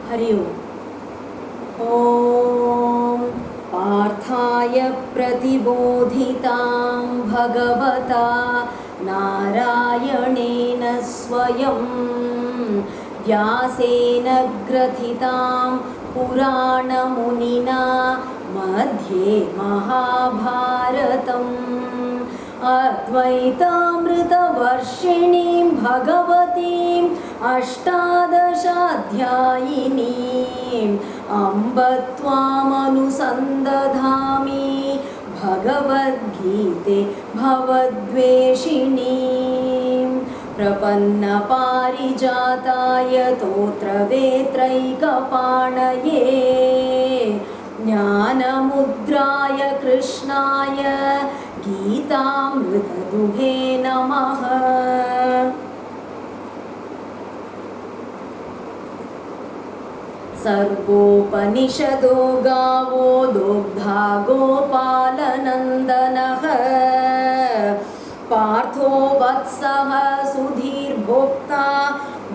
हरि ओम पार्थाय प्रतिबोधितां भगवता नारायणेन स्वयं व्यासेन ग्रथितां पुराणमुनिना मध्ये महाभारतम् अद्वैतामृतवर्षिणीं भगवतीम् अष्टादशाध्यायिनीम् अम्ब त्वामनुसन्दधामि भगवद्गीते भवद्वेषिणीम् प्रपन्नपारिजाताय तोत्रवेत्रैकपाणये ज्ञानमुद्राय कृष्णाय गीतामृतदुहे नमः। सर्वोपनिषदो गावो दोग्धा गोपालनन्दनः पार्थो वत्सः सुधीर्भोक्ता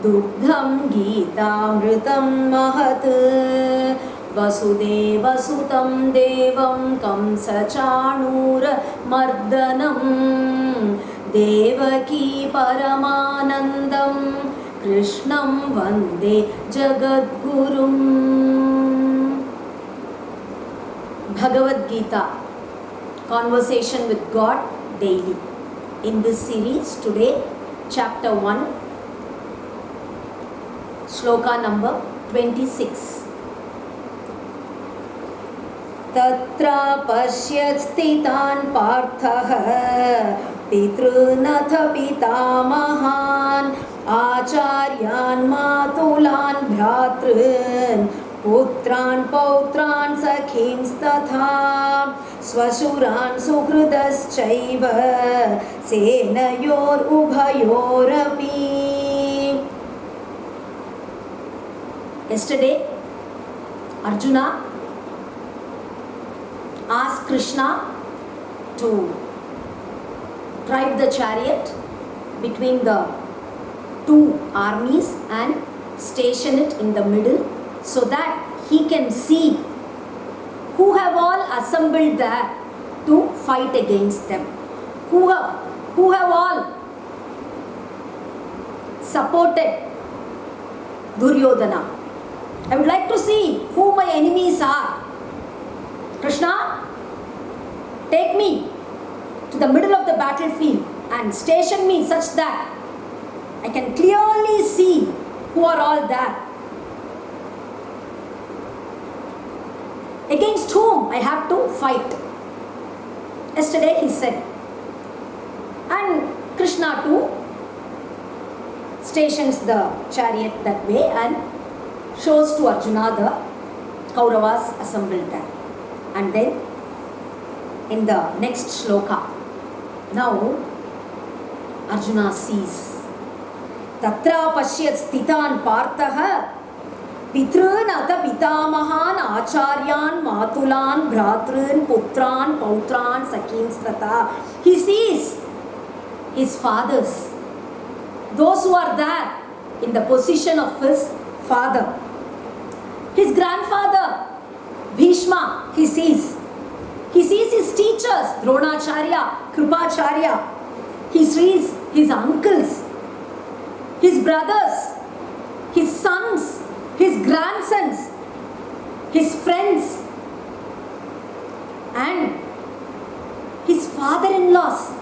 दुग्धं गीतामृतं महत् वसुदेवसुतं देवं कंसचाणूरमर्दनं देवकी परमानन्दं कृष्णं वन्दे जगद्गुरुम्। Bhagavad Gita, Conversation with God Daily. In this series today, chapter 1, shloka number 26. तत्रा पश्यत् स्थितान् पार्थः पितॄनथ पितामहान् आचार्यान् मातुलान् भ्रातॄन् पुत्रान् पौत्रान् सखींस्तथा स्वशुरान् सुहृदश्चैव सेनयोरुभयोरपि। Yesterday, Arjuna asked Krishna to drive the chariot between the two armies and station it in the middle so that he can see who have all assembled there to fight against them, who have all supported Duryodhana. I would like to see who my enemies are. Krishna, take me to the middle of the battlefield and station me such that I can clearly see who are all there. Against whom I have to fight. Yesterday he said. And Krishna too stations the chariot that way and shows to Arjuna the Kauravas assembled there. And then in the next shloka, now Arjuna sees Tatra pashyat sthitan parthaha pitrun ata pitamahan acharyan matulan bhratrun putran pautran sakimstata. He sees his fathers, those who are there in the position of his father, his grandfather Bhishma. He sees his teachers Dronacharya, Kripacharya. He sees his uncles, his brothers, his sons, his grandsons, his friends, and his father-in-laws,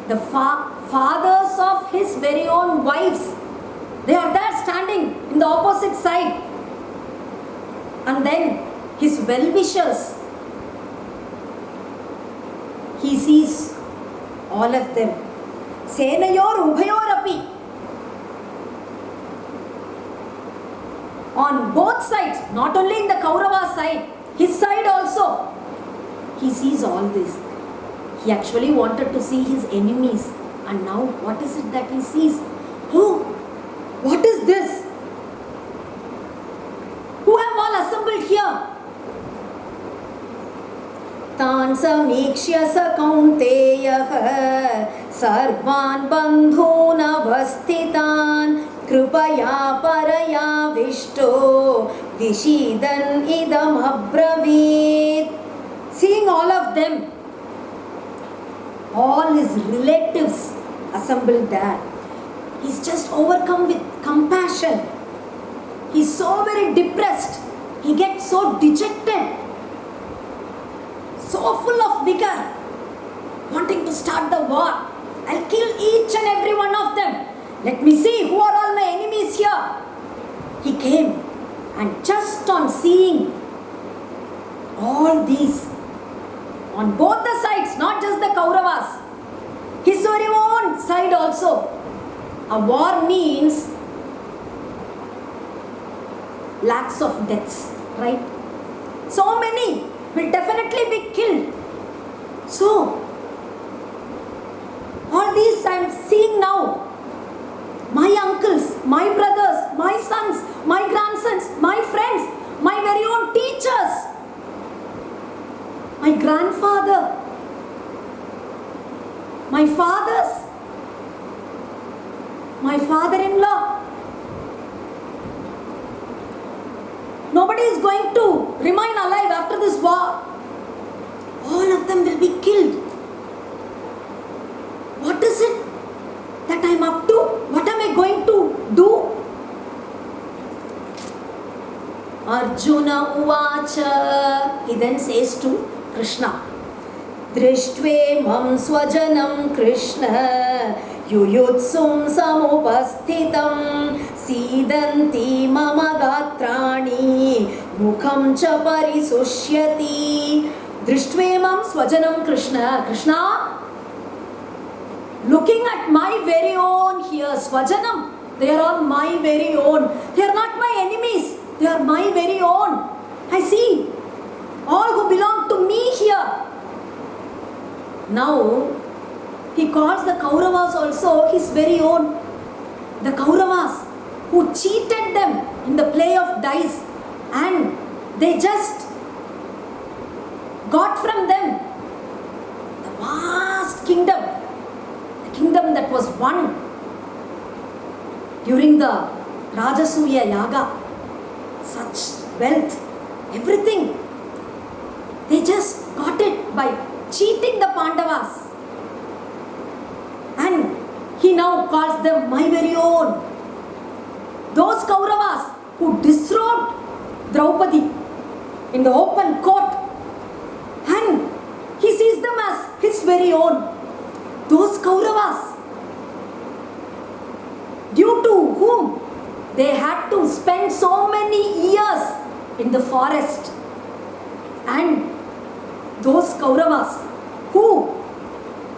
the fathers of his very own wives. They are there standing in the opposite side. And then his well-wishers. He sees all of them. Senayor ubhayorapi. On both sides, not only in the Kaurava side, his side also. He sees all this. He actually wanted to see his enemies. And now what is it that he sees? Oh, what is this? Who have all assembled here? तान् समीक्ष्य स कौन्तेयः सर्वान् बन्धून् अवस्थितान् कृपया परयाविष्टो Vishidan idam abravit. Seeing all of them, all his relatives assembled there, he's just overcome with compassion. He's so very depressed. He gets so dejected, so full of vigor, wanting to start the war. I'll kill each and every one of them. Let me see who are all my enemies here. He came, and just on seeing all these on both the sides, not just the Kauravas, his very own side also. A war means lakhs of deaths, right? So many will definitely be killed. So, all these I am seeing now. My uncles, my brothers, my sons, my grandsons, my friends, my very own teachers, my grandfather, my fathers, my father-in-law. Nobody is going to remain alive after this war. All of them will be killed. What is it that I am up to? What am I going to do? Arjuna Uvacha. He then says to Krishna, Drishtve mam swajanam Krishna yuyutsum samupasthitam sidanti mama gatrani mukham cha parisushyati. Drishtve mam swajanam Krishna. Krishna, looking at my very own here, swajanam, they are all my very own. They are not my enemies. They are my very own. I see all who belong to me here. Now, he calls the Kauravas also his very own. The Kauravas who cheated them in the play of dice, and they just got from them the vast kingdom. The kingdom that was won during the Rajasuya Yaga. Such wealth, everything. They just got it by cheating the Pandavas. And he now calls them my very own. Those Kauravas who disrobed Draupadi in the open court, and he sees them as his very own. Those Kauravas, due to whom they had to spend so many years in the forest, and those Kauravas who,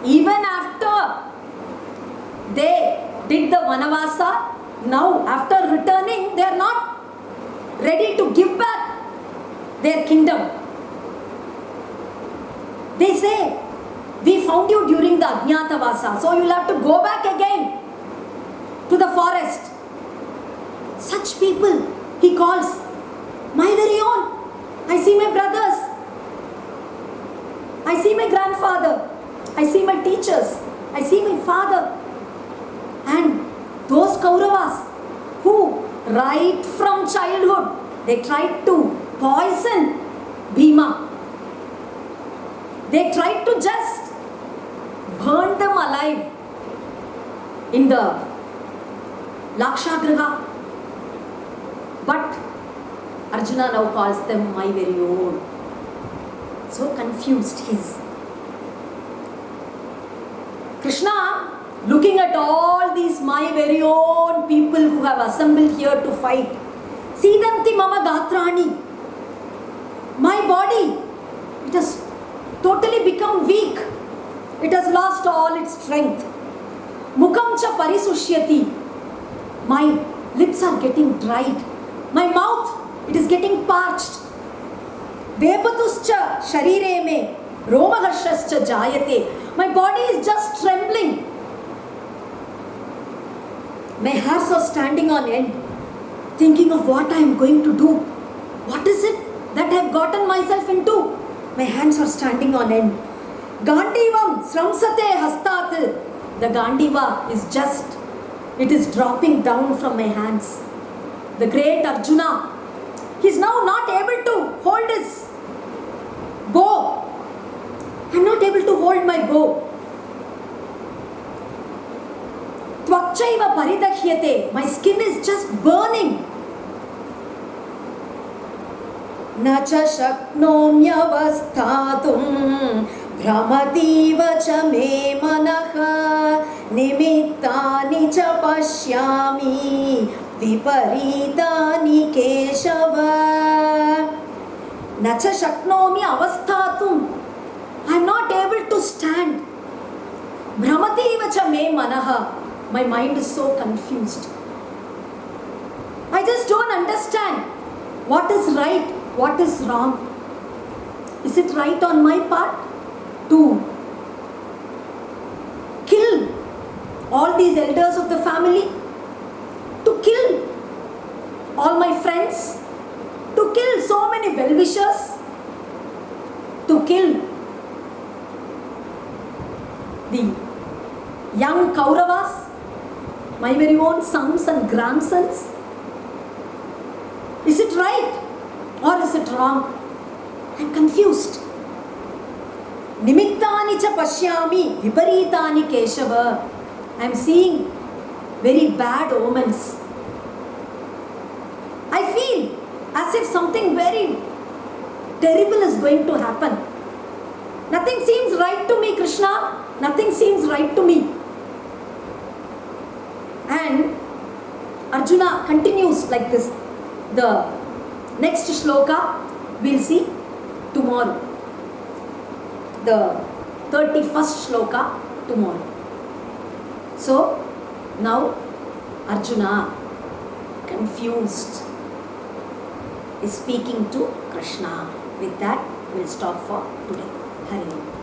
even after they did the Vanavasa, now after returning, they are not ready to give back their kingdom. They say, we found you during the Ajnatavasa, so you will have to go back again to the forest. Such people he calls my very own. I see my brothers, I see my grandfather, I see my teachers, I see my father. And those Kauravas who right from childhood they tried to poison Bhima. They tried to just burn them alive in the Lakshagriha. But Arjuna now calls them my very own. So confused he is. Krishna, looking at all these my very own people who have assembled here to fight, Sidanti mama gatrani, my body, it has totally become weak. It has lost all its strength. Mukham cha parisushyati, my lips are getting dried. My mouth, it is getting parched. Vepatuscha sharire me romahashascha jayate. My body is just trembling. My hairs are standing on end, thinking of what I am going to do. What is it that I have gotten myself into? My hands are standing on end. Gandivam sramsate hastat. The Gandiva is just, it is dropping down from my hands. The great Arjuna, He's now not able to hold his bow. I'm not able to hold my bow. Tvakchaiva paridahyate. My skin is just burning. Na cha shaknomyavasthatum Brahmativa cha me manaha nimittani cha pashyami viparitani Keshava. Nacha shaknomi avasthatum. I am not able to stand. Brahmativa cha me manaha. My mind is so confused. I just don't understand what is right, what is wrong. Is it right on my part to kill all these elders of the family? To kill all my friends? To kill so many well-wishers? To kill the young Kauravas, my very own sons and grandsons? Is it right or is it wrong? I am confused. Nimittani cha pashyami viparitani Keshava. I am seeing very bad omens. I feel as if something very terrible is going to happen. Nothing seems right to me, Krishna. Nothing seems right to me. And Arjuna continues like this. The next shloka we'll see tomorrow. The 31st shloka tomorrow. So now Arjuna, confused, is speaking to Krishna. With that, we'll stop for today. Hari Om.